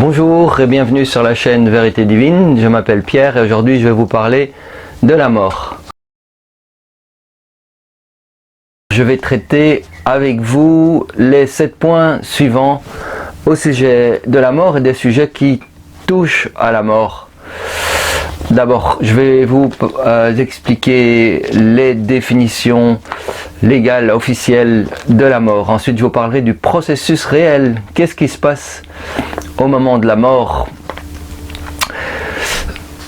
Bonjour et bienvenue sur la chaîne Vérité Divine, je m'appelle Pierre et aujourd'hui je vais vous parler de la mort. Je vais traiter avec vous les 7 points suivants au sujet de la mort et des sujets qui touchent à la mort. D'abord, je vais vous expliquer les définitions légales, officielles de la mort. Ensuite, je vous parlerai du processus réel. Qu'est-ce qui se passe au moment de la mort?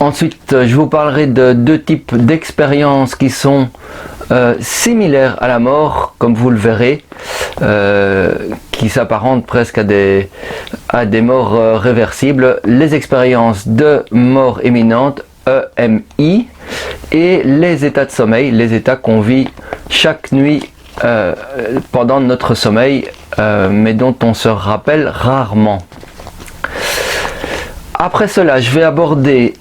Ensuite, je vous parlerai de 2 types d'expériences qui sont similaires à la mort, comme vous le verrez, qui s'apparentent presque à des morts réversibles. Les expériences de mort imminente, EMI, et les états de sommeil, les états qu'on vit chaque nuit pendant notre sommeil, mais dont on se rappelle rarement. Après cela, je vais aborder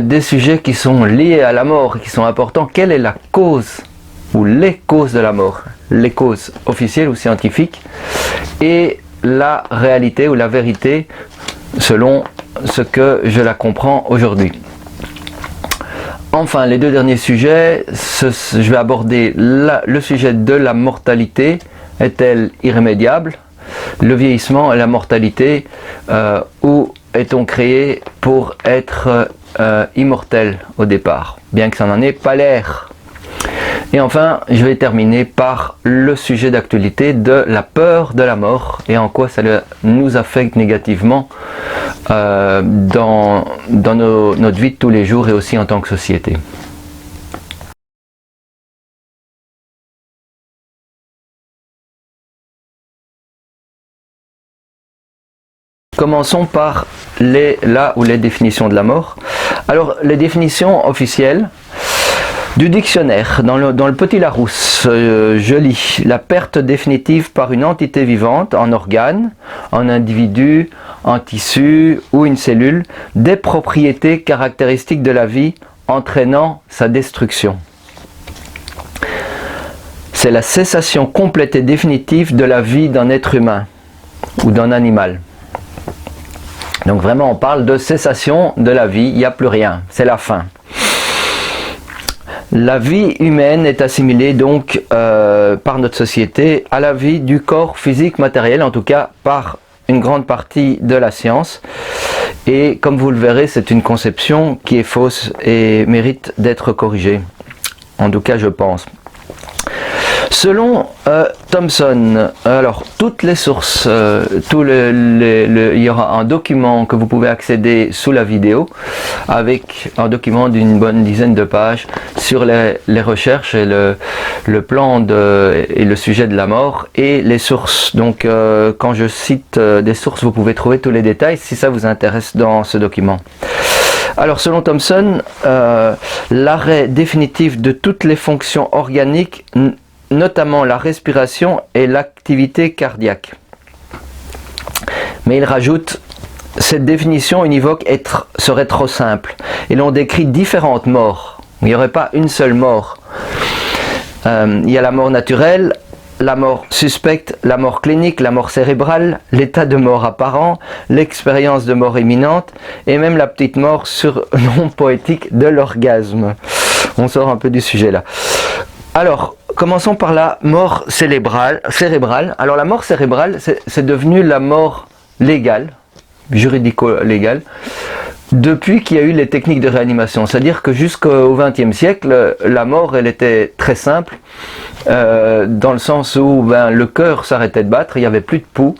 des sujets qui sont liés à la mort, qui sont importants. Quelle est la cause ou les causes de la mort? Les causes officielles ou scientifiques et la réalité ou la vérité selon ce que je la comprends aujourd'hui. Enfin, les 2 derniers sujets, je vais aborder le sujet de la mortalité. Est-elle irrémédiable? Le vieillissement et la mortalité, où est-on créé pour être immortel au départ, bien que ça n'en ait pas l'air. Et enfin, je vais terminer par le sujet d'actualité de la peur de la mort et en quoi ça nous affecte négativement dans notre vie de tous les jours et aussi en tant que société. Commençons par les définitions de la mort. Alors, les définitions officielles du dictionnaire, dans le Petit Larousse, je lis « La perte définitive par une entité vivante, en organe, en individu, en tissu ou une cellule, des propriétés caractéristiques de la vie entraînant sa destruction. » C'est la cessation complète et définitive de la vie d'un être humain ou d'un animal. Donc vraiment on parle de cessation de la vie, il n'y a plus rien, c'est la fin. La vie humaine est assimilée donc par notre société à la vie du corps physique matériel, en tout cas par une grande partie de la science. Et comme vous le verrez, c'est une conception qui est fausse et mérite d'être corrigée. En tout cas, je pense. Selon Thomson, alors toutes les sources, il y aura un document que vous pouvez accéder sous la vidéo avec un document d'une bonne dizaine de pages sur les recherches et le plan et le sujet de la mort et les sources. Donc quand je cite des sources, vous pouvez trouver tous les détails si ça vous intéresse dans ce document. Alors selon Thomson, l'arrêt définitif de toutes les fonctions organiques, notamment la respiration et l'activité cardiaque. Mais il rajoute, cette définition univoque serait trop simple. Et l'on décrit différentes morts. Il n'y aurait pas une seule mort. Il y a la mort naturelle, la mort suspecte, la mort clinique, la mort cérébrale, l'état de mort apparent, l'expérience de mort imminente et même la petite mort surnom poétique de l'orgasme. On sort un peu du sujet là. Alors, commençons par la mort cérébrale. Alors la mort cérébrale, c'est devenu la mort légale, juridico-légale, depuis qu'il y a eu les techniques de réanimation. C'est-à-dire que jusqu'au XXe siècle, la mort, elle était très simple, dans le sens où le cœur s'arrêtait de battre, il n'y avait plus de pouls,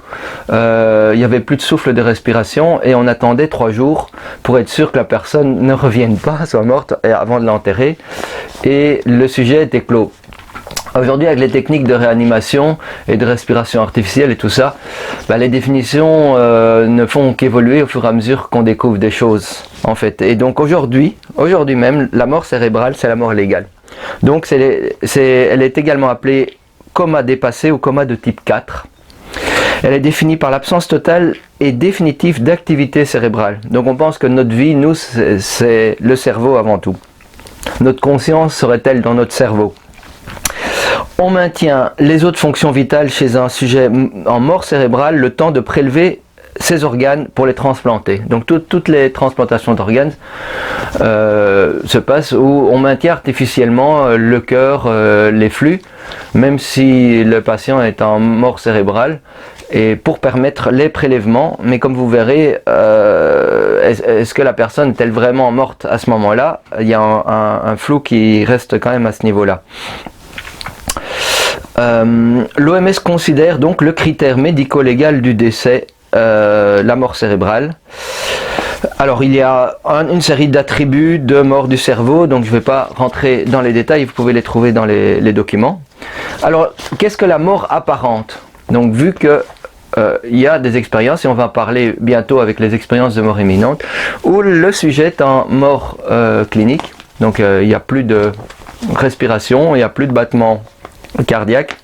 il n'y avait plus de souffle de respiration, et on attendait 3 jours pour être sûr que la personne ne revienne pas, soit morte, avant de l'enterrer, et le sujet était clos. Aujourd'hui, avec les techniques de réanimation et de respiration artificielle et tout ça, les définitions ne font qu'évoluer au fur et à mesure qu'on découvre des choses, en fait. Et donc aujourd'hui même, la mort cérébrale, c'est la mort légale. Donc elle est également appelée coma dépassé ou coma de type 4. Elle est définie par l'absence totale et définitive d'activité cérébrale. Donc on pense que notre vie, nous, c'est le cerveau avant tout. Notre conscience serait-elle dans notre cerveau? On maintient les autres fonctions vitales chez un sujet en mort cérébrale le temps de prélever ses organes pour les transplanter. Donc toutes les transplantations d'organes se passent où on maintient artificiellement le cœur, les flux, même si le patient est en mort cérébrale, et pour permettre les prélèvements. Mais comme vous verrez, est-ce que la personne est-elle vraiment morte à ce moment-là? Il y a un flou qui reste quand même à ce niveau-là. L'OMS considère donc le critère médico-légal du décès, la mort cérébrale. Alors il y a une série d'attributs de mort du cerveau, donc je ne vais pas rentrer dans les détails, vous pouvez les trouver dans les documents. Alors qu'est-ce que la mort apparente? Donc vu que il y a des expériences, et on va en parler bientôt avec les expériences de mort imminente, où le sujet est en mort clinique, donc il n'y a plus de respiration, il n'y a plus de battement cardiaque,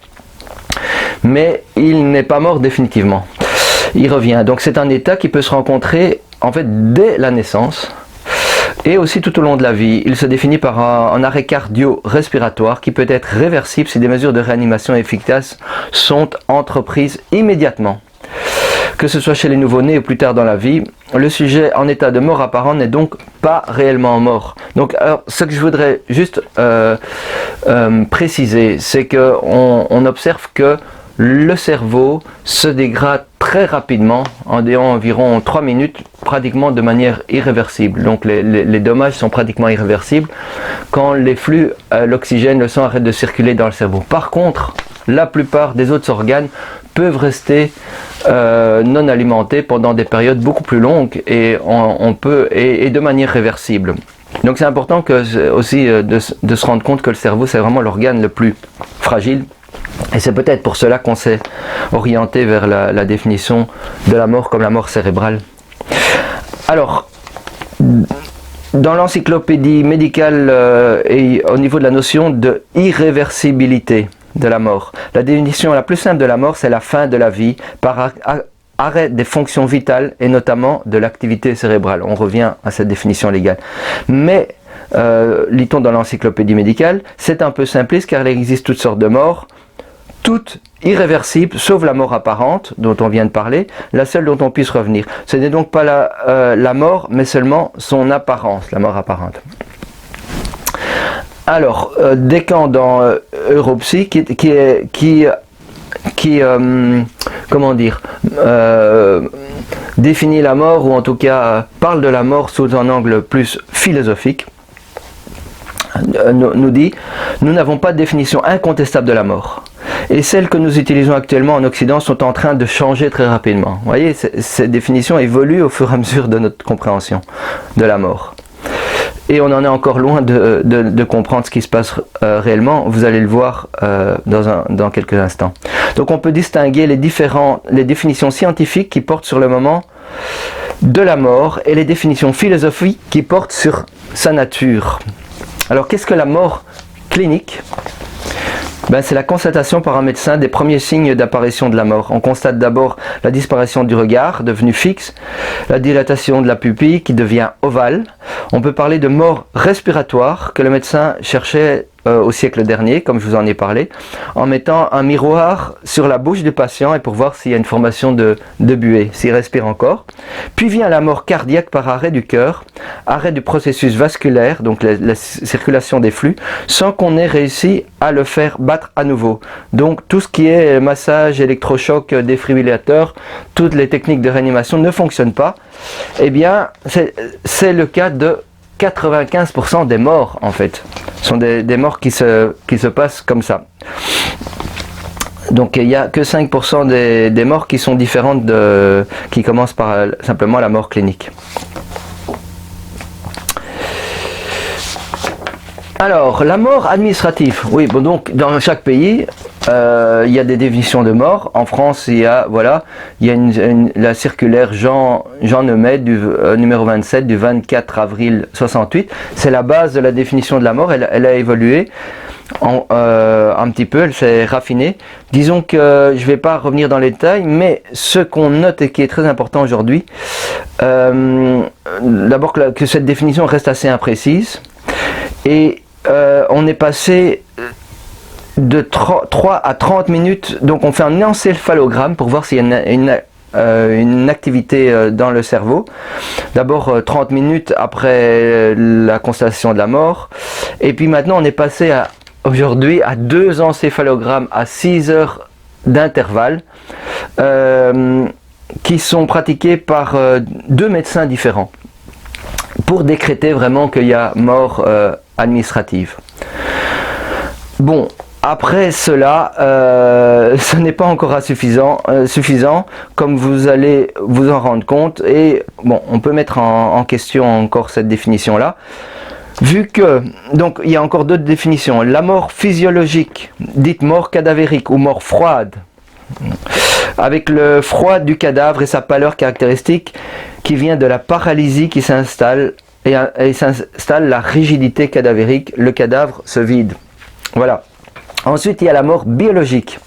mais il n'est pas mort définitivement. Il revient. Donc c'est un état qui peut se rencontrer en fait dès la naissance et aussi tout au long de la vie. Il se définit par un arrêt cardio-respiratoire qui peut être réversible si des mesures de réanimation efficaces sont entreprises immédiatement. Que ce soit chez les nouveau-nés ou plus tard dans la vie, le sujet en état de mort apparent n'est donc pas réellement mort. Donc, alors, ce que je voudrais juste préciser, c'est qu'on observe que le cerveau se dégrade très rapidement, en environ 3 minutes, pratiquement de manière irréversible. Donc les dommages sont pratiquement irréversibles quand les flux, l'oxygène, le sang arrêtent de circuler dans le cerveau. Par contre, la plupart des autres organes peuvent rester non alimentés pendant des périodes beaucoup plus longues et de manière réversible. Donc c'est important aussi de se rendre compte que le cerveau, c'est vraiment l'organe le plus fragile. Et c'est peut-être pour cela qu'on s'est orienté vers la définition de la mort comme la mort cérébrale. Alors, dans l'encyclopédie médicale et au niveau de la notion de irréversibilité de la mort, la définition la plus simple de la mort, c'est la fin de la vie par arrêt des fonctions vitales et notamment de l'activité cérébrale. On revient à cette définition légale. Mais, lit-on dans l'encyclopédie médicale, c'est un peu simpliste car il existe toutes sortes de morts, toutes irréversibles, sauf la mort apparente, dont on vient de parler, la seule dont on puisse revenir. Ce n'est donc pas la mort, mais seulement son apparence, la mort apparente. Alors, Descamps dans Europsy, définit la mort, ou en tout cas parle de la mort sous un angle plus philosophique, nous dit « Nous n'avons pas de définition incontestable de la mort. Et celles que nous utilisons actuellement en Occident sont en train de changer très rapidement. » Vous voyez, ces définitions évoluent au fur et à mesure de notre compréhension de la mort. Et on en est encore loin de comprendre ce qui se passe réellement. Vous allez le voir dans quelques instants. Donc on peut distinguer les définitions scientifiques qui portent sur le moment de la mort et les définitions philosophiques qui portent sur sa nature. Alors qu'est-ce que la mort clinique? C'est la constatation par un médecin des premiers signes d'apparition de la mort. On constate d'abord la disparition du regard, devenu fixe, la dilatation de la pupille qui devient ovale. On peut parler de mort respiratoire que le médecin cherchait au siècle dernier, comme je vous en ai parlé, en mettant un miroir sur la bouche du patient et pour voir s'il y a une formation de buée, s'il respire encore. Puis vient la mort cardiaque par arrêt du cœur, arrêt du processus vasculaire, donc la circulation des flux, sans qu'on ait réussi à le faire battre à nouveau. Donc tout ce qui est massage, électrochoc, défibrillateur, toutes les techniques de réanimation ne fonctionnent pas. Eh bien, c'est le cas de 95% des morts en fait. Ce sont des morts qui se passent comme ça. Donc il n'y a que 5% des morts qui sont différentes qui commencent par simplement la mort clinique. Alors, la mort administrative. Oui, bon, donc dans chaque pays, il y a des définitions de mort. En France, il y a la circulaire Jean Neumet du numéro 27 du 24 avril 68. C'est la base de la définition de la mort. Elle a évolué un petit peu, elle s'est raffinée. Disons que je ne vais pas revenir dans les détails, mais ce qu'on note et qui est très important aujourd'hui, d'abord que cette définition reste assez imprécise. Et on est passé de 3 à 30 minutes, donc on fait un encéphalogramme pour voir s'il y a une activité dans le cerveau. D'abord 30 minutes après la constatation de la mort, et puis maintenant on est passé aujourd'hui à 2 encéphalogrammes à 6 heures d'intervalle qui sont pratiqués par 2 médecins différents pour décréter vraiment qu'il y a mort administrative. Bon, après cela, ce n'est pas encore suffisant, comme vous allez vous en rendre compte, et bon, on peut mettre en question encore cette définition-là, vu que, donc il y a encore d'autres définitions. La mort physiologique, dite mort cadavérique ou mort froide, avec le froid du cadavre et sa pâleur caractéristique qui vient de la paralysie qui s'installe, et s'installe la rigidité cadavérique, le cadavre se vide. Voilà. Ensuite, il y a la mort biologique.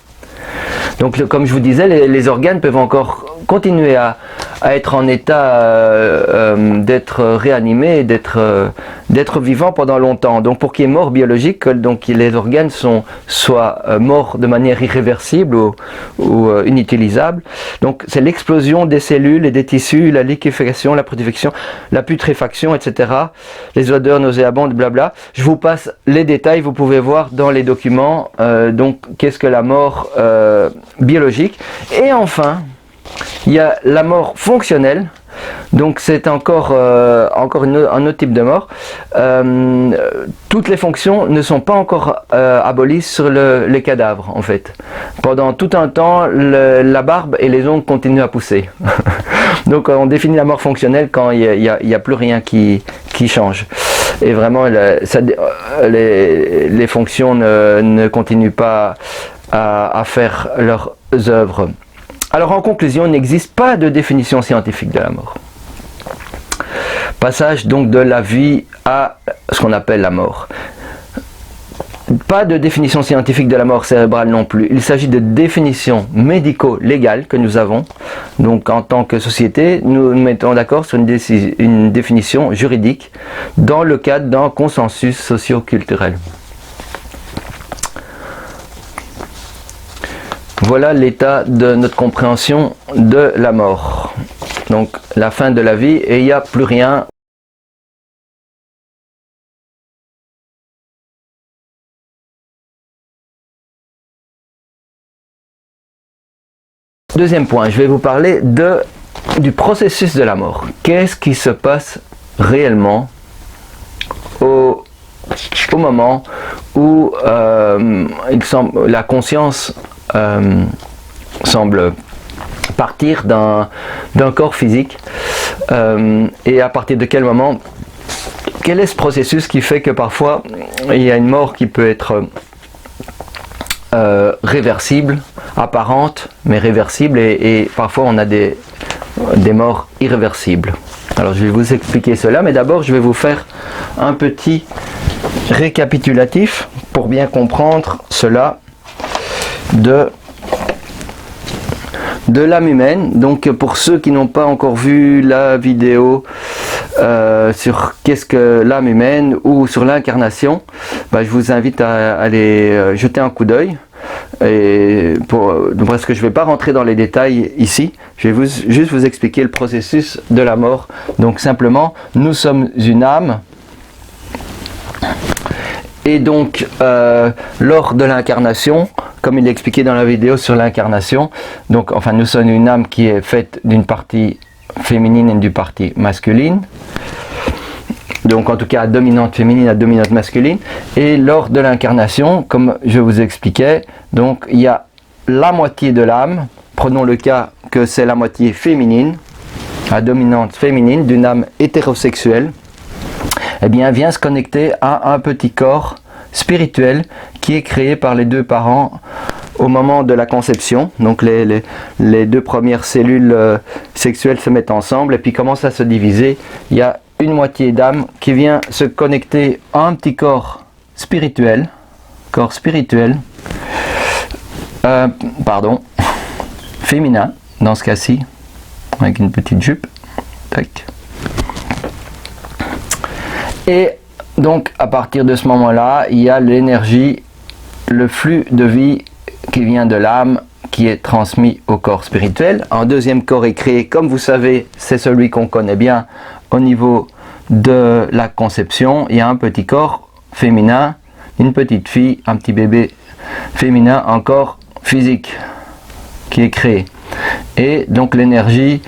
Donc, comme je vous disais, les organes peuvent encore continuer à être en état d'être réanimés et d'être vivants pendant longtemps. Donc, pour qu'il y ait mort biologique, donc les organes soient morts de manière irréversible ou inutilisable. Donc, c'est l'explosion des cellules et des tissus, la liquéfaction, la putréfaction, etc. Les odeurs nauséabondes, blabla. Je vous passe les détails, vous pouvez voir dans les documents. Donc, qu'est-ce que la mort biologique? Et enfin, il y a la mort fonctionnelle. Donc c'est encore un autre type de mort. Toutes les fonctions ne sont pas encore abolies sur les cadavres en fait. Pendant tout un temps, la barbe et les ongles continuent à pousser. Donc on définit la mort fonctionnelle quand il n'y a plus rien qui change. Et vraiment les fonctions ne continuent pas à faire leurs œuvres. Alors en conclusion, il n'existe pas de définition scientifique de la mort. Passage donc de la vie à ce qu'on appelle la mort. Pas de définition scientifique de la mort cérébrale non plus. Il s'agit de définitions médico-légales que nous avons. Donc en tant que société, nous nous mettons d'accord sur une définition juridique dans le cadre d'un consensus socio-culturel. Voilà l'état de notre compréhension de la mort. Donc la fin de la vie et il n'y a plus rien. Deuxième point, je vais vous parler du processus de la mort. Qu'est-ce qui se passe réellement au moment où la conscience semble partir d'un corps physique et à partir de quel moment, quel est ce processus qui fait que parfois il y a une mort qui peut être réversible, apparente mais réversible et parfois on a des morts irréversibles. Alors je vais vous expliquer cela, mais d'abord je vais vous faire un petit récapitulatif pour bien comprendre cela de l'âme humaine. Donc pour ceux qui n'ont pas encore vu la vidéo sur qu'est-ce que l'âme humaine ou sur l'incarnation, je vous invite à aller jeter un coup d'œil. Et parce que je ne vais pas rentrer dans les détails ici, je vais juste vous expliquer le processus de la mort. Donc simplement, nous sommes une âme. Et donc, lors de l'incarnation, comme il est expliqué dans la vidéo sur l'incarnation, donc enfin nous sommes une âme qui est faite d'une partie féminine et d'une partie masculine. Donc en tout cas à dominante féminine, à dominante masculine. Et lors de l'incarnation, comme je vous expliquais, donc il y a la moitié de l'âme, prenons le cas que c'est la moitié féminine, à dominante féminine, d'une âme hétérosexuelle, eh bien vient se connecter à un petit corps spirituel qui est créé par les deux parents au moment de la conception. Donc les deux premières cellules sexuelles se mettent ensemble et puis commencent à se diviser. Il y a une moitié d'âme qui vient se connecter à un petit corps spirituel, féminin dans ce cas-ci, avec une petite jupe. Tac. Et donc à partir de ce moment-là, il y a l'énergie, le flux de vie qui vient de l'âme, qui est transmis au corps spirituel. Un deuxième corps est créé, comme vous savez, c'est celui qu'on connaît bien au niveau de la conception. Il y a un petit corps féminin, une petite fille, un petit bébé féminin, un corps physique qui est créé. Et donc l'énergie,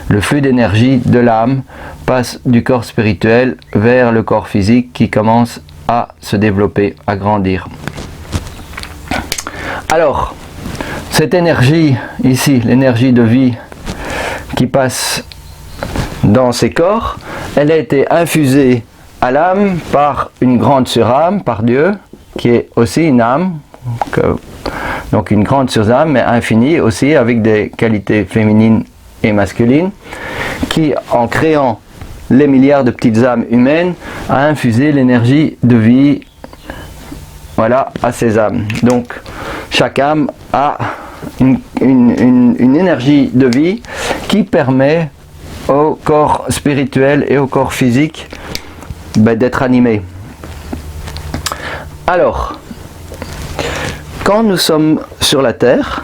le flux d'énergie de l'âme passe du corps spirituel vers le corps physique qui commence à se développer, à grandir. Alors, cette énergie ici, l'énergie de vie qui passe dans ces corps, elle a été infusée à l'âme par une grande surâme, par Dieu, qui est aussi une âme, donc une grande surâme, mais infinie aussi, avec des qualités féminines et masculines, qui, en créant les milliards de petites âmes humaines, a infusé l'énergie de vie, voilà, à ces âmes. Donc, chaque âme a une énergie de vie qui permet au corps spirituel et au corps physique d'être animé. Alors, quand nous sommes sur la Terre,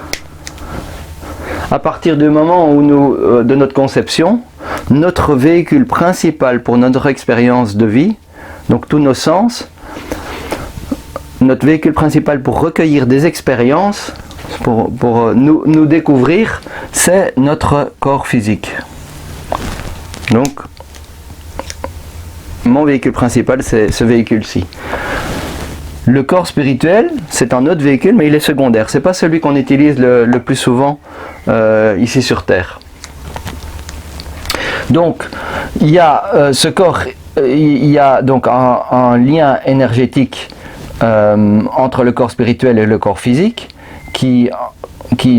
à partir du moment où de notre conception, notre véhicule principal pour notre expérience de vie, donc tous nos sens, notre véhicule principal pour recueillir des expériences, pour nous découvrir, c'est notre corps physique. Donc, mon véhicule principal, c'est ce véhicule-ci. Le corps spirituel, c'est un autre véhicule, mais il est secondaire. Ce n'est pas celui qu'on utilise le plus souvent ici sur Terre. Donc, il y a ce corps, il y a donc un lien énergétique entre le corps spirituel et le corps physique qui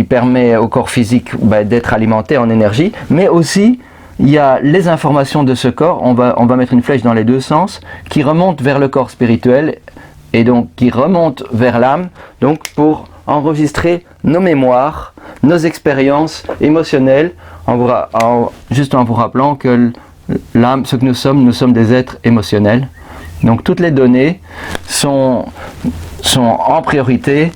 permet au corps physique d'être alimenté en énergie, mais aussi il y a les informations de ce corps, on va mettre une flèche dans les deux sens, qui remontent vers le corps spirituel et donc qui remontent vers l'âme, donc pour enregistrer nos mémoires, nos expériences émotionnelles, juste en vous rappelant que l'âme, ce que nous sommes des êtres émotionnels. Donc toutes les données sont en priorité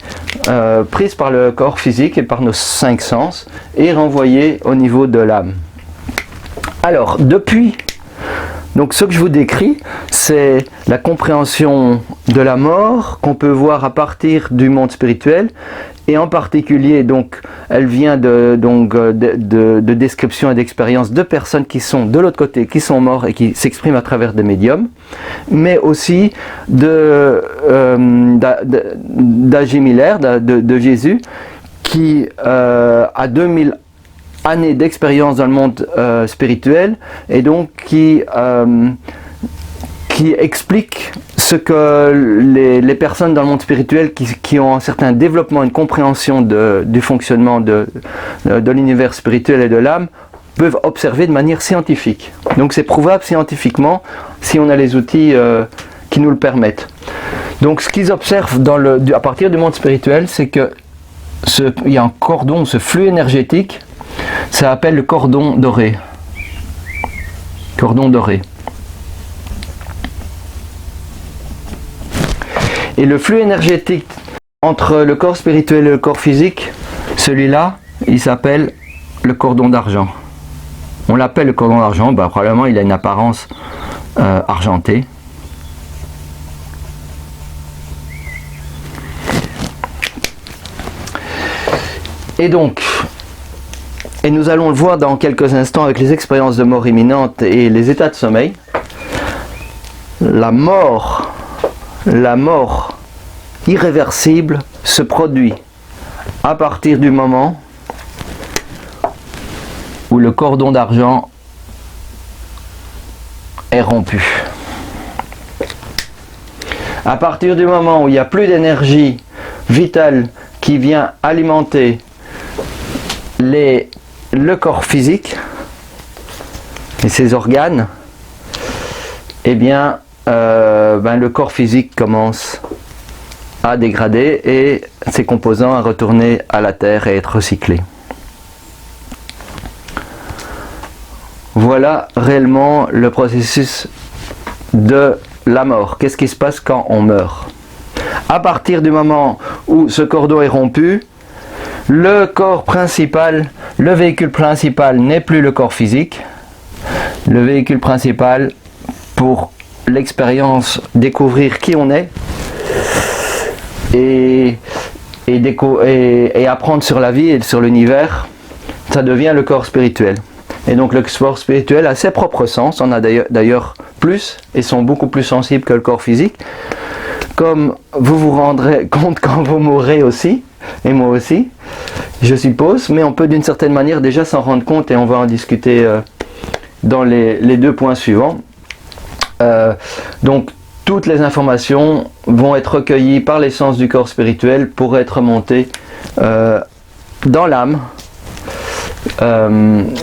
prises par le corps physique et par nos 5 sens et renvoyées au niveau de l'âme. Alors, donc ce que je vous décris, c'est la compréhension de la mort qu'on peut voir à partir du monde spirituel, et en particulier, donc, elle vient de descriptions et d'expériences de personnes qui sont de l'autre côté, qui sont morts et qui s'expriment à travers des médiums, mais aussi d'A.J. Miller, de Jésus, qui a 2000 années d'expérience dans le monde spirituel, et donc qui explique ce que les personnes dans le monde spirituel qui ont un certain développement, une compréhension du fonctionnement de l'univers spirituel et de l'âme peuvent observer de manière scientifique. Donc c'est prouvable scientifiquement si on a les outils qui nous le permettent. Donc ce qu'ils observent à partir du monde spirituel, c'est que il y a un cordon, ce flux énergétique, ça s'appelle le cordon doré. Cordon doré. Et le flux énergétique entre le corps spirituel et le corps physique, celui-là, il s'appelle le cordon d'argent. On l'appelle le cordon d'argent, probablement il a une apparence argentée. Et donc, et nous allons le voir dans quelques instants avec les expériences de mort imminente et les états de sommeil, la mort irréversible se produit à partir du moment où le cordon d'argent est rompu. À partir du moment où il n'y a plus d'énergie vitale qui vient alimenter le corps physique et ses organes, eh bien, le corps physique commence à dégrader et ses composants à retourner à la terre et être recyclés. Voilà réellement le processus de la mort. Qu'est-ce qui se passe quand on meurt? À partir du moment où ce cordon est rompu, Le corps principal, le véhicule principal n'est plus le corps physique. Le véhicule principal pour l'expérience, découvrir qui on est et apprendre sur la vie et sur l'univers, ça devient le corps spirituel. Et donc le corps spirituel a ses propres sens, on a d'ailleurs plus et sont beaucoup plus sensibles que le corps physique, comme vous vous rendrez compte quand vous mourrez aussi, et moi aussi, je suppose, mais on peut d'une certaine manière déjà s'en rendre compte et on va en discuter dans les deux points suivants. Donc toutes les informations vont être recueillies par l'essence du corps spirituel pour être montées dans l'âme,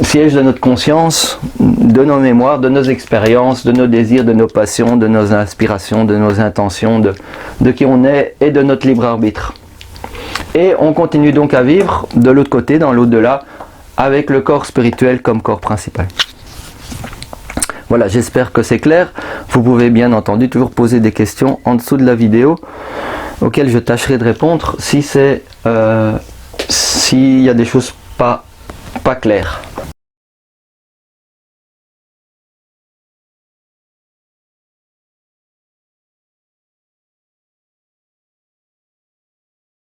siège de notre conscience, de nos mémoires, de nos expériences, de nos désirs, de nos passions, de nos inspirations, de nos intentions, de qui on est et de notre libre arbitre. Et on continue donc à vivre de l'autre côté, dans l'au-delà, avec le corps spirituel comme corps principal. Voilà, j'espère que c'est clair. Vous pouvez bien entendu toujours poser des questions en dessous de la vidéo auxquelles je tâcherai de répondre si s'il y a des choses pas claires.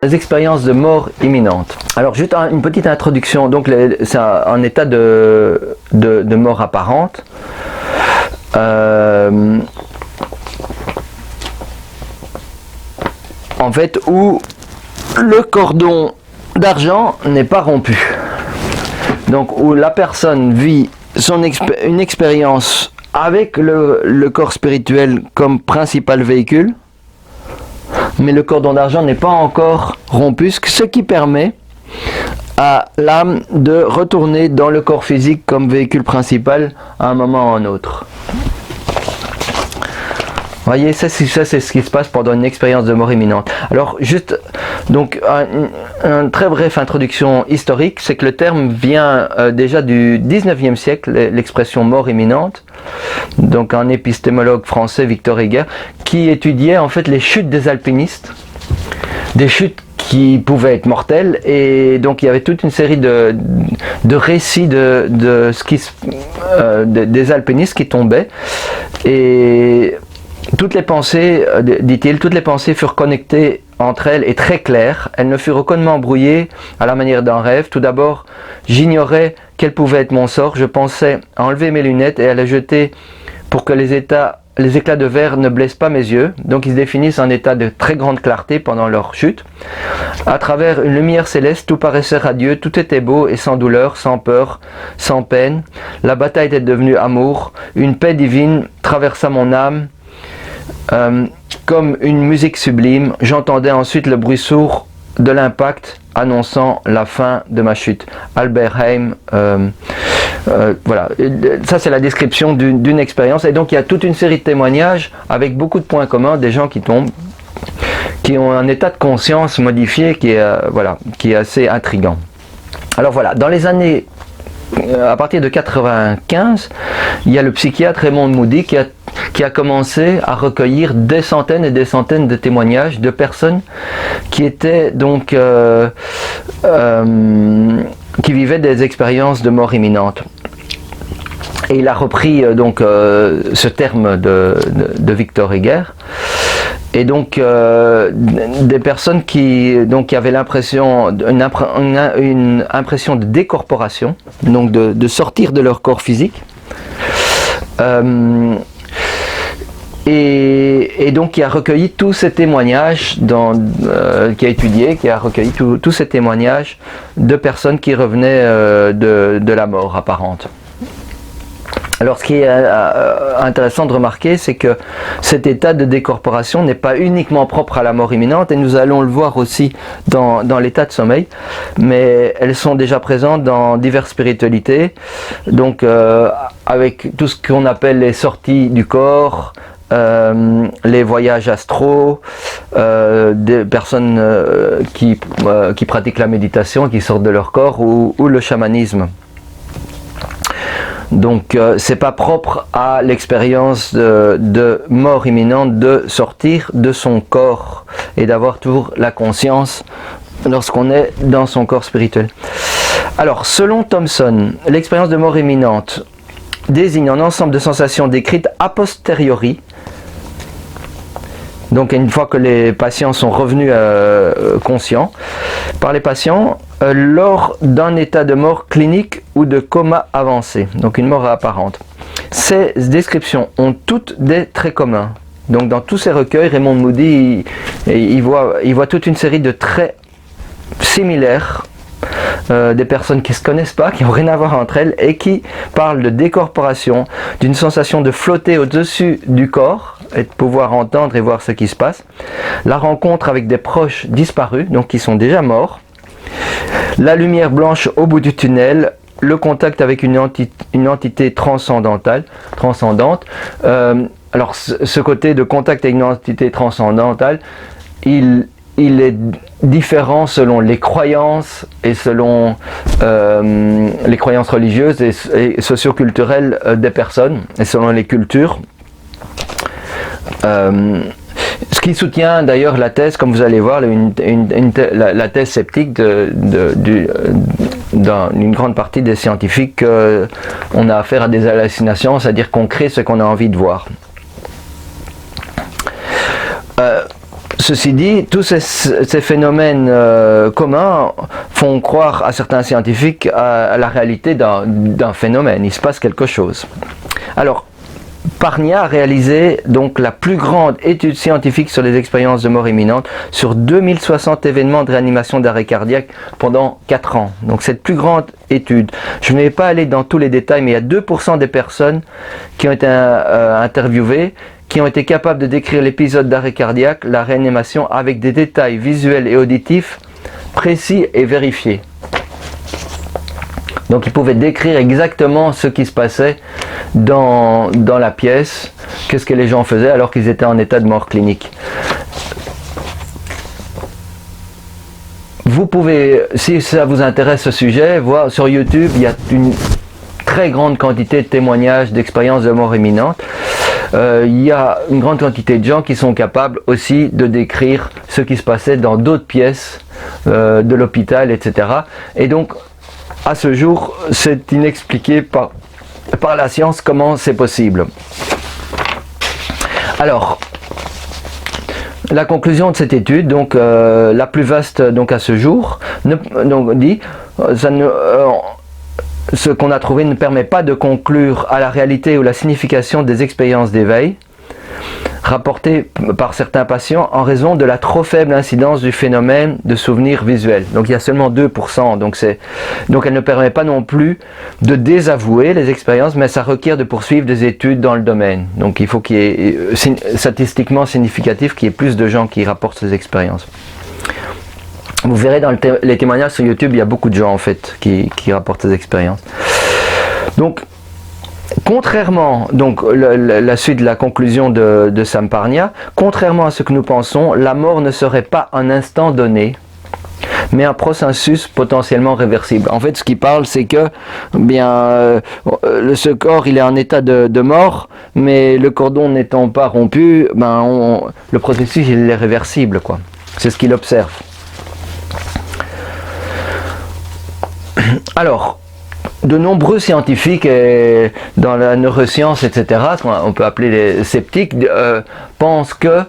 Les expériences de mort imminente. Alors juste une petite introduction. Donc c'est un état de mort apparente. En fait, où le cordon d'argent n'est pas rompu. Donc où la personne vit une expérience avec le corps spirituel comme principal véhicule, mais le cordon d'argent n'est pas encore rompu, ce qui permet à l'âme de retourner dans le corps physique comme véhicule principal à un moment ou à un autre. Vous voyez, ça c'est ce qui se passe pendant une expérience de mort imminente. Alors juste, donc une très brève introduction historique, c'est que le terme vient déjà du 19e siècle, l'expression mort imminente, donc un épistémologue français, Victor Heger, qui étudiait en fait les chutes des alpinistes, des chutes qui pouvaient être mortelles, et donc il y avait toute une série de récits des alpinistes qui tombaient, et toutes les pensées, dit-il, toutes les pensées furent connectées entre elles et très claires. Elles ne furent aucunement brouillées à la manière d'un rêve. Tout d'abord, j'ignorais quel pouvait être mon sort. Je pensais à enlever mes lunettes et à les jeter pour que les éclats de verre ne blessent pas mes yeux. Donc ils se définissent en état de très grande clarté pendant leur chute. À travers une lumière céleste, tout paraissait radieux, tout était beau et sans douleur, sans peur, sans peine. La bataille était devenue amour. Une paix divine traversa mon âme. Comme une musique sublime, j'entendais ensuite le bruit sourd de l'impact annonçant la fin de ma chute. Albert Heim, voilà, ça c'est la description d'une expérience, et donc il y a toute une série de témoignages avec beaucoup de points communs, des gens qui tombent, qui ont un état de conscience modifié qui est assez intriguant. Alors voilà, dans les années, à partir de 95, il y a le psychiatre Raymond Moody qui a commencé à recueillir des centaines et des centaines de témoignages de personnes qui étaient donc qui vivaient des expériences de mort imminente. Et il a repris donc ce terme de Victor Heger. Et donc des personnes qui avaient l'impression, une impression de décorporation, donc de sortir de leur corps physique. Et donc qui a recueilli tous ces témoignages, qui a recueilli tous ces témoignages de personnes qui revenaient de la mort apparente. Alors ce qui est intéressant de remarquer, c'est que cet état de décorporation n'est pas uniquement propre à la mort imminente, et nous allons le voir aussi dans l'état de sommeil, mais elles sont déjà présentes dans diverses spiritualités, donc avec tout ce qu'on appelle les sorties du corps, les voyages astraux, des personnes qui pratiquent la méditation, qui sortent de leur corps, ou le chamanisme. Donc c'est pas propre à l'expérience de mort imminente de sortir de son corps et d'avoir toujours la conscience lorsqu'on est dans son corps spirituel. Alors, selon Thomson, l'expérience de mort imminente désigne un ensemble de sensations décrites a posteriori. Donc une fois que les patients sont revenus conscients, par les patients, lors d'un état de mort clinique ou de coma avancé, donc une mort apparente. Ces descriptions ont toutes des traits communs. Donc dans tous ces recueils, Raymond Moody il voit toute une série de traits similaires, des personnes qui ne se connaissent pas, qui n'ont rien à voir entre elles, et qui parlent de décorporation, d'une sensation de flotter au-dessus du corps, et de pouvoir entendre et voir ce qui se passe, la rencontre avec des proches disparus, donc qui sont déjà morts, la lumière blanche au bout du tunnel, le contact avec une entité transcendante. Alors ce côté de contact avec une entité transcendantale, il est différent selon les croyances et selon les croyances religieuses et socioculturelles des personnes, et selon les cultures. Ce qui soutient d'ailleurs la thèse, comme vous allez voir, la thèse sceptique d'une grande partie des scientifiques qu'on a affaire à des hallucinations, c'est-à-dire qu'on crée ce qu'on a envie de voir. Ceci dit, tous ces phénomènes communs font croire à certains scientifiques à la réalité d'un phénomène. Il se passe quelque chose. Alors, Parnia a réalisé donc la plus grande étude scientifique sur les expériences de mort imminente sur 2060 événements de réanimation d'arrêt cardiaque pendant 4 ans. Donc cette plus grande étude, je ne vais pas aller dans tous les détails, mais il y a 2% des personnes qui ont été interviewées qui ont été capables de décrire l'épisode d'arrêt cardiaque, la réanimation, avec des détails visuels et auditifs précis et vérifiés. Donc ils pouvaient décrire exactement ce qui se passait dans la pièce, qu'est-ce que les gens faisaient alors qu'ils étaient en état de mort clinique. Vous pouvez, si ça vous intéresse ce sujet, voir sur YouTube, il y a une très grande quantité de témoignages d'expériences de mort imminente. Il y a une grande quantité de gens qui sont capables aussi de décrire ce qui se passait dans d'autres pièces de l'hôpital, etc. Et donc, à ce jour, c'est inexpliqué par la science comment c'est possible. Alors, la conclusion de cette étude, donc la plus vaste donc à ce jour, dit ce qu'on a trouvé ne permet pas de conclure à la réalité ou la signification des expériences d'éveil rapportées par certains patients en raison de la trop faible incidence du phénomène de souvenirs visuels. Donc il y a seulement 2%, donc elle ne permet pas non plus de désavouer les expériences, mais ça requiert de poursuivre des études dans le domaine. Donc il faut qu'il y ait, statistiquement significatif, qu'il y ait plus de gens qui rapportent ces expériences. Vous verrez dans les témoignages sur YouTube, il y a beaucoup de gens en fait qui rapportent ces expériences. Donc, contrairement, donc la suite de la conclusion de Sam Parnia, contrairement à ce que nous pensons, la mort ne serait pas un instant donné, mais un processus potentiellement réversible. En fait, ce qu'il parle, c'est que ce corps, il est en état de mort, mais le cordon n'étant pas rompu, le processus, il est réversible, quoi. C'est ce qu'il observe. Alors, de nombreux scientifiques dans la neuroscience, etc., on peut appeler les sceptiques, pensent que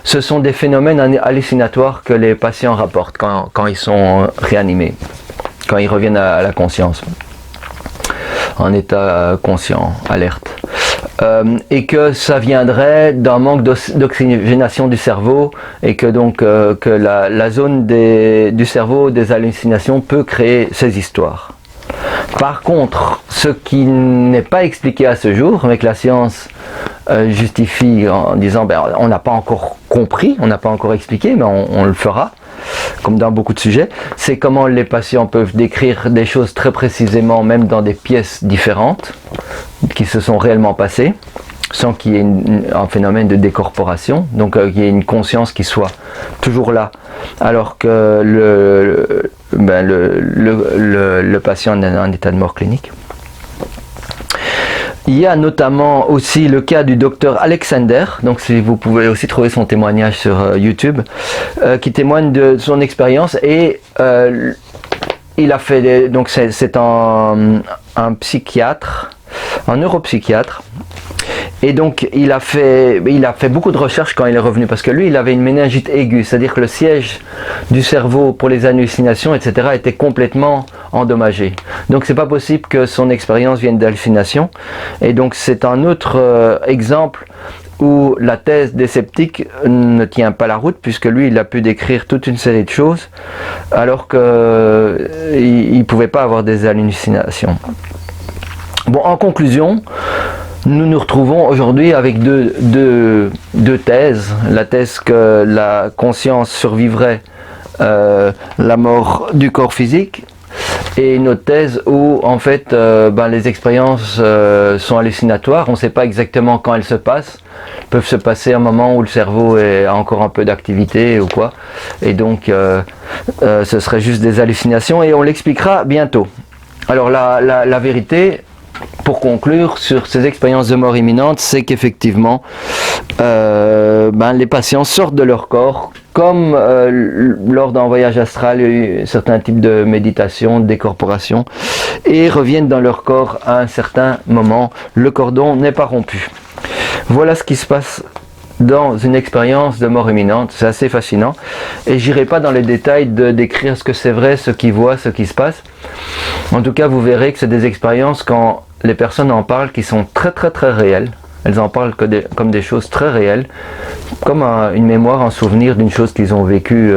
ce sont des phénomènes hallucinatoires que les patients rapportent quand ils sont réanimés, quand ils reviennent à la conscience, en état conscient, alerte. Et que ça viendrait d'un manque d'oxygénation du cerveau et que donc que la zone du cerveau des hallucinations peut créer ces histoires. Par contre, ce qui n'est pas expliqué à ce jour, mais que la science justifie en disant on n'a pas encore compris, on n'a pas encore expliqué, mais on le fera, comme dans beaucoup de sujets, c'est comment les patients peuvent décrire des choses très précisément, même dans des pièces différentes, qui se sont réellement passées, sans qu'il y ait un phénomène de décorporation, donc qu'il y ait une conscience qui soit toujours là, alors que le patient est en état de mort clinique. Il y a notamment aussi le cas du docteur Alexander, donc si vous pouvez aussi trouver son témoignage sur YouTube, qui témoigne de son expérience et il a fait donc c'est un psychiatre, un neuropsychiatre. Et donc il a fait beaucoup de recherches quand il est revenu, parce que lui il avait une méningite aiguë, c'est-à-dire que le siège du cerveau pour les hallucinations, etc. était complètement endommagé. Donc c'est pas possible que son expérience vienne d'hallucinations. Et donc c'est un autre exemple où la thèse des sceptiques ne tient pas la route, puisque lui il a pu décrire toute une série de choses alors qu'il ne pouvait pas avoir des hallucinations. Bon, en conclusion, nous nous retrouvons aujourd'hui avec deux thèses. La thèse que la conscience survivrait la mort du corps physique, et une autre thèse où en fait les expériences sont hallucinatoires. On ne sait pas exactement quand elles se passent. Elles peuvent se passer à un moment où le cerveau a encore un peu d'activité ou quoi. Et donc ce serait juste des hallucinations, et on l'expliquera bientôt. Alors la vérité, pour conclure sur ces expériences de mort imminente, c'est qu'effectivement les patients sortent de leur corps, comme lors d'un voyage astral, il y a eu certains types de méditation, de décorporation, et reviennent dans leur corps à un certain moment. Le cordon n'est pas rompu. Voilà ce qui se passe dans une expérience de mort imminente. C'est assez fascinant, et j'irai pas dans les détails de décrire ce que c'est vrai, ce qu'ils voient, ce qui se passe. En tout cas, vous verrez que c'est des expériences, quand les personnes en parlent, qui sont très très très réelles. Elles en parlent comme des choses très réelles, comme une mémoire, un souvenir d'une chose qu'ils ont vécue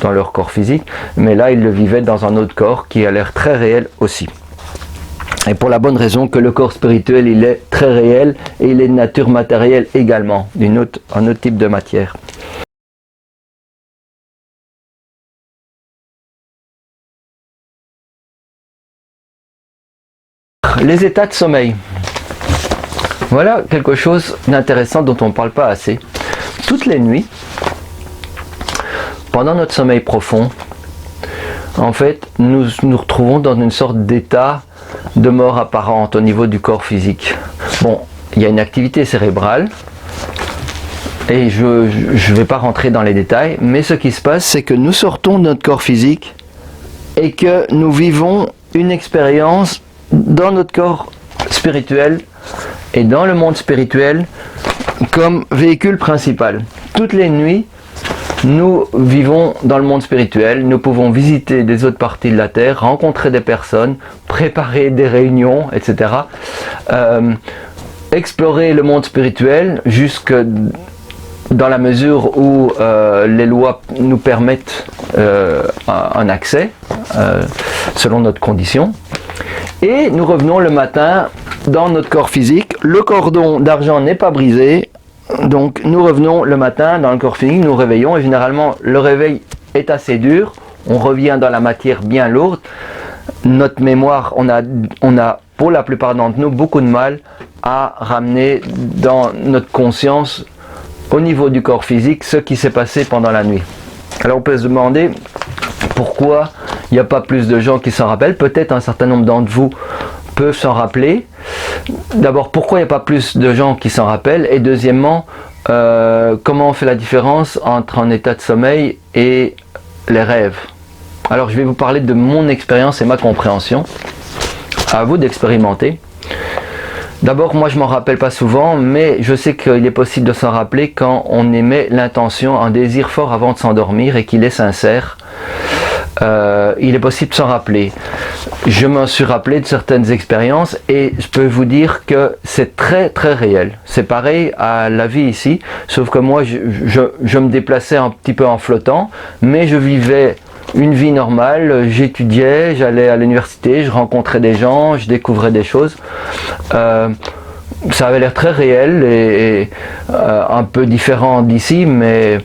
dans leur corps physique, mais là ils le vivaient dans un autre corps qui a l'air très réel aussi. Et pour la bonne raison que le corps spirituel, il est très réel, et il est de nature matérielle également, un autre type de matière. Les états de sommeil. Voilà quelque chose d'intéressant dont on ne parle pas assez. Toutes les nuits, pendant notre sommeil profond, en fait, nous nous retrouvons dans une sorte d'état de mort apparente au niveau du corps physique. Bon, il y a une activité cérébrale, et je ne vais pas rentrer dans les détails, mais ce qui se passe, c'est que nous sortons de notre corps physique et que nous vivons une expérience dans notre corps spirituel et dans le monde spirituel comme véhicule principal. Toutes les nuits, nous vivons dans le monde spirituel, nous pouvons visiter des autres parties de la Terre, rencontrer des personnes, préparer des réunions, etc. Explorer le monde spirituel jusque dans la mesure où les lois nous permettent un accès selon notre condition. Et nous revenons le matin dans notre corps physique. Le cordon d'argent n'est pas brisé. Donc nous revenons le matin dans le corps physique, nous réveillons, et généralement le réveil est assez dur. On revient dans la matière bien lourde. Notre mémoire, on a pour la plupart d'entre nous beaucoup de mal à ramener dans notre conscience, au niveau du corps physique, ce qui s'est passé pendant la nuit. Alors on peut se demander pourquoi il n'y a pas plus de gens qui s'en rappellent. Peut-être un certain nombre d'entre vous peuvent s'en rappeler. D'abord, pourquoi il n'y a pas plus de gens qui s'en rappellent? Et deuxièmement, comment on fait la différence entre un état de sommeil et les rêves? Alors je vais vous parler de mon expérience et ma compréhension. À vous d'expérimenter. D'abord, moi je m'en rappelle pas souvent, mais je sais qu'il est possible de s'en rappeler quand on émet l'intention, un désir fort avant de s'endormir et qu'il est sincère. Il est possible de s'en rappeler. Je m'en suis rappelé de certaines expériences, et je peux vous dire que c'est très très réel. C'est pareil à la vie ici, sauf que moi je me déplaçais un petit peu en flottant, mais je vivais une vie normale, j'étudiais, j'allais à l'université, je rencontrais des gens, je découvrais des choses. Ça avait l'air très réel et un peu différent d'ici, mais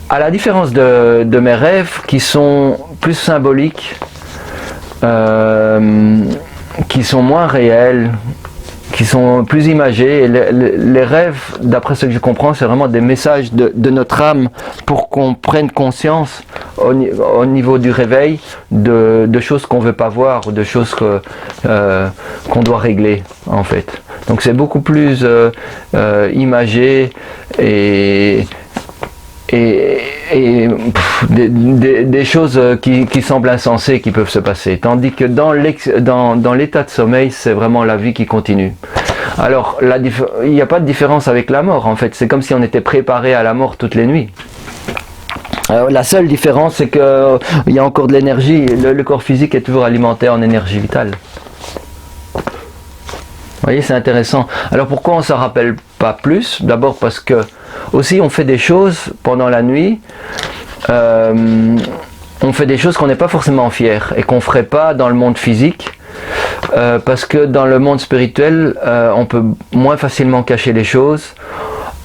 à la différence de mes rêves qui sont plus symboliques, qui sont moins réels, qui sont plus imagés. Et les rêves, d'après ce que je comprends, c'est vraiment des messages de notre âme pour qu'on prenne conscience au niveau du réveil de choses qu'on ne veut pas voir ou de choses qu'on doit régler en fait. Donc c'est beaucoup plus imagé et des choses qui semblent insensées qui peuvent se passer. Tandis que dans l'état de sommeil, c'est vraiment la vie qui continue. Alors, il n'y a pas de différence avec la mort, en fait. C'est comme si on était préparé à la mort toutes les nuits. Alors, la seule différence, c'est qu'il y a encore de l'énergie. Le corps physique est toujours alimenté en énergie vitale. Vous voyez, c'est intéressant. Alors, pourquoi on ne s'en rappelle pas plus? D'abord parce que, aussi, on fait des choses pendant la nuit. On fait des choses qu'on n'est pas forcément fier et qu'on ne ferait pas dans le monde physique. Parce que dans le monde spirituel, on peut moins facilement cacher les choses.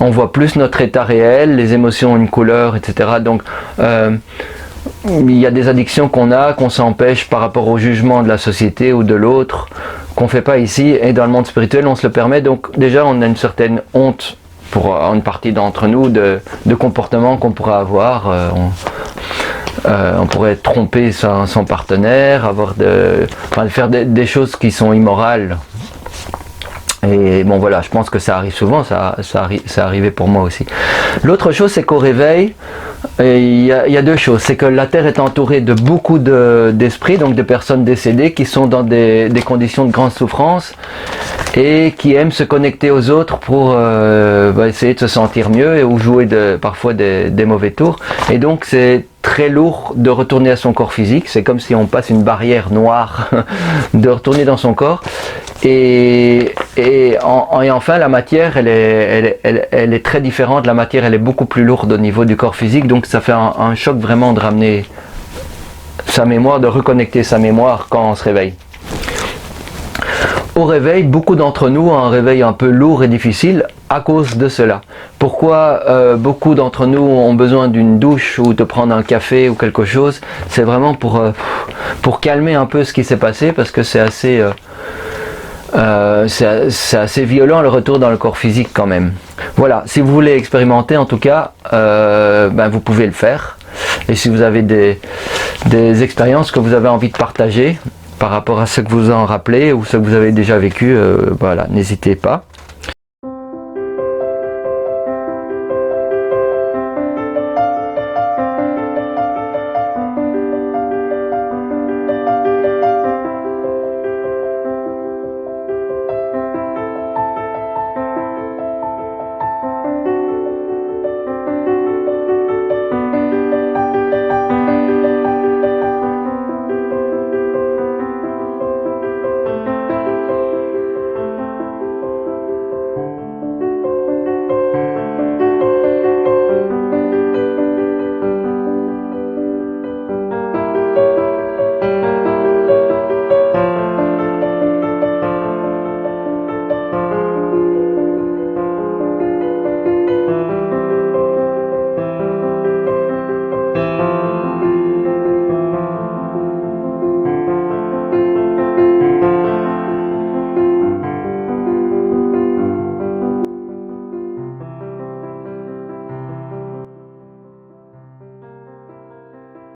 On voit plus notre état réel, les émotions ont une couleur, etc. Donc, il y a des addictions qu'on s'empêche par rapport au jugement de la société ou de l'autre, qu'on ne fait pas ici. Et dans le monde spirituel, on se le permet. Donc, déjà, on a une certaine honte pour une partie d'entre nous de comportements qu'on pourrait avoir. On pourrait tromper son partenaire, faire des choses qui sont immorales. Et bon voilà, je pense que ça arrive souvent, ça arrivait pour moi aussi. L'autre chose, c'est qu'au réveil, il y a deux choses. C'est que la Terre est entourée de beaucoup d'esprits, donc de personnes décédées qui sont dans des conditions de grande souffrance et qui aiment se connecter aux autres pour essayer de se sentir mieux ou jouer parfois des mauvais tours. Et donc c'est très lourd de retourner à son corps physique. C'est comme si on passe une barrière noire de retourner dans son corps. Et enfin, la matière, elle est très différente. La matière, elle est beaucoup plus lourde au niveau du corps physique. Donc ça fait un choc vraiment de ramener sa mémoire, de reconnecter sa mémoire quand on se réveille. Au réveil, beaucoup d'entre nous ont un réveil un peu lourd et difficile à cause de cela. Pourquoi beaucoup d'entre nous ont besoin d'une douche ou de prendre un café ou quelque chose? C'est vraiment pour calmer un peu ce qui s'est passé, parce que c'est assez violent le retour dans le corps physique quand même. Voilà, si vous voulez expérimenter en tout cas, vous pouvez le faire. Et si vous avez des expériences que vous avez envie de partager par rapport à ce que vous en rappelez ou ce que vous avez déjà vécu, voilà, n'hésitez pas.